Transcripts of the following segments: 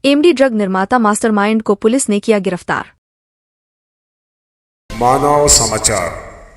MD drug निर्माता mastermind को police ने किया गिरफ्तार। मानव समाचार,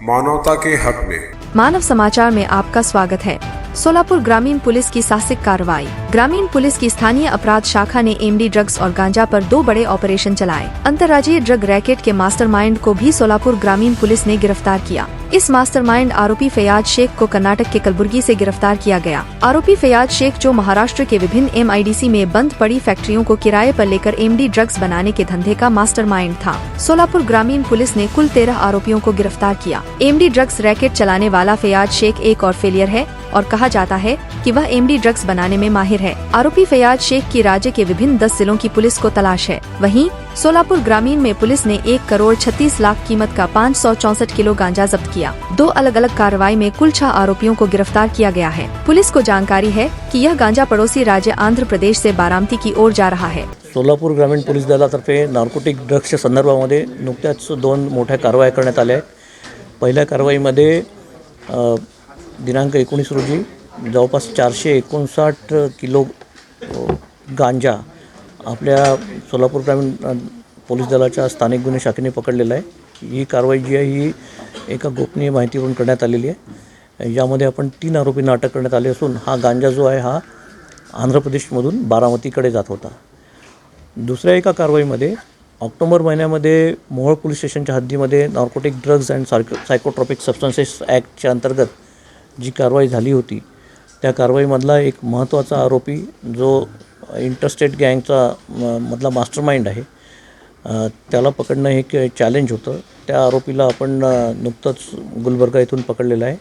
मानवता के हक में। मानव समाचार में आपका स्वागत है। सोलापुर ग्रामीण पुलिस की साहसिक कार्रवाई। ग्रामीण पुलिस की स्थानीय अपराध शाखा ने एमडी ड्रग्स और गांजा पर 2 बड़े ऑपरेशन चलाए। अंतर्राज्यीय ड्रग रैकेट के मास्टरमाइंड को भी सोलापुर ग्रामीण पुलिस ने गिरफ्तार किया। इस मास्टरमाइंड आरोपी फैयाज शेख को कर्नाटक के कलबुर्गी से गिरफ्तार किया गया। आरोपी फैयाज शेख, जो महाराष्ट्र के विभिन्न एमआईडीसी में बंद पड़ी फैक्ट्रियों को किराए पर लेकर एमडी ड्रग्स बनाने के धंधे का मास्टरमाइंड था। सोलापुर ग्रामीण पुलिस ने कुल 13 आरोपियों को गिरफ्तार किया। एमडी ड्रग्स रैकेट चलाने वाला फैयाज शेख एक और फेलियर है और कहा जाता है कि वह एमडी ड्रग्स बनाने में माहिर है। आरोपी फैयाज शेख की राज्य के विभिन्न 10 जिलों की पुलिस को तलाश है। वहीं सोलापुर ग्रामीण में पुलिस ने 1,36,00,000 कीमत का 564 किलो गांजा जब्त किया। 2 अलग-अलग कार्रवाई में कुल 6 आरोपियों को गिरफ्तार किया गया है। पुलिस को जानकारी है कि यह गांजा पड़ोसी राज्य आंध्र प्रदेश से बारामती की ओर जा रहा है। सोलापूर ग्रामीण पोलीस दलातर्फे नार्कोटिक ड्रग्सच्या संदर्भामध्ये नुकत्याच 2 मोठ्या कारवाया करण्यात आल्या आहेत। पहिल्या कारवाईमध्ये दिनांक 19 रोजी जवळपास 459 किलो गांजा आपल्या सोलापूर ग्रामीण पोलीस दलाच्या स्थानिक गुन्हे शाखेने पकडलेला आहे। ही कारवाई जी आहे ही एका गोपनीय माहितीवरून करण्यात आलेली आहे। यामध्ये आपण 3 आरोपींना अटक करण्यात आली असून हा गांजा जो आहे हा आंध्र प्रदेशमधून बारामतीकडे जात होता। दुसऱ्या एका कारवाईमध्ये ऑक्टोबर महिन्यामध्ये मोहोळ पोलीस स्टेशनच्या हद्दीमध्ये नार्कोटिक ड्रग्ज अँड सायकोट्रॉपिक सबस्टन्सेस ॲक्टच्या अंतर्गत जी कारवाई झाली होती त्या कारवाईमधला एक महत्त्वाचा आरोपी जो इंटरस्टेट गँगचा मधला मास्टरमाइंड आहे त्याला पकडणं हे एक चॅलेंज होतं। त्या आरोपीला आपण नुकतंच गुलबर्गा इथून पकडलेला आहे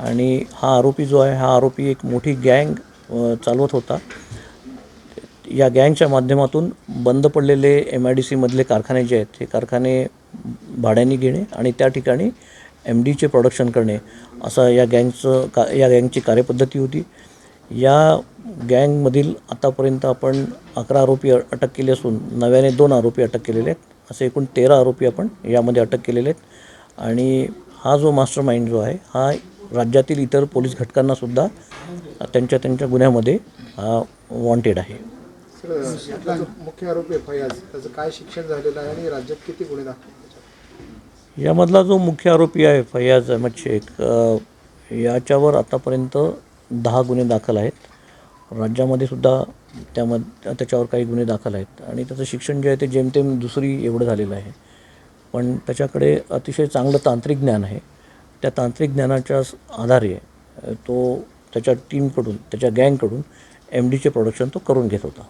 आणि हा आरोपी जो आहे हा आरोपी एक मोठी गँग चालवत होता। या गँगच्या माध्यमातून बंद पडलेले एमआयडीसी मधले कारखाने जे आहेत हे कारखाने भाड्याने घेणे आणि त्या ठिकाणी एमडीचे प्रोडक्शन करणे असा या गँगची कार्यपद्धती होती। या गँगमधील आतापर्यंत आपण 11 आरोपी अटक केले असून नव्याने 2 आरोपी अटक केलेले आहेत। असे एकूण 13 आरोपी आपण यामध्ये अटक केलेले आहेत आणि हा जो मास्टरमाइंड जो आहे हा राज्यातील इतर पोलीस घटकांनासुद्धा त्यांच्या गुन्ह्यामध्ये हा वॉन्टेड आहे। मुख्य आरोपी फैयाज, त्याचं काय शिक्षण झालेलं आहे आणि राज्यात किती गुन्हे दाखल? यामधला जो मुख्य आरोपी आहे फैयाज अहमद शेख याच्यावर आतापर्यंत 10 गुन्हे दाखल आहेत। राज्यामध्ये सुद्धा त्याच्यावर काही गुन्हे दाखल आहेत आणि त्याचं शिक्षण जे आहे ते जेमतेम 2री एवढं झालेलं आहे। पण त्याच्याकडे अतिशय चांगलं तांत्रिक ज्ञान आहे। त्या तांत्रिक ज्ञानाच्या आधारे तो त्याच्या टीमकडून त्याच्या गँगकडून एमडीचे प्रोडक्शन तो करून घेत होता।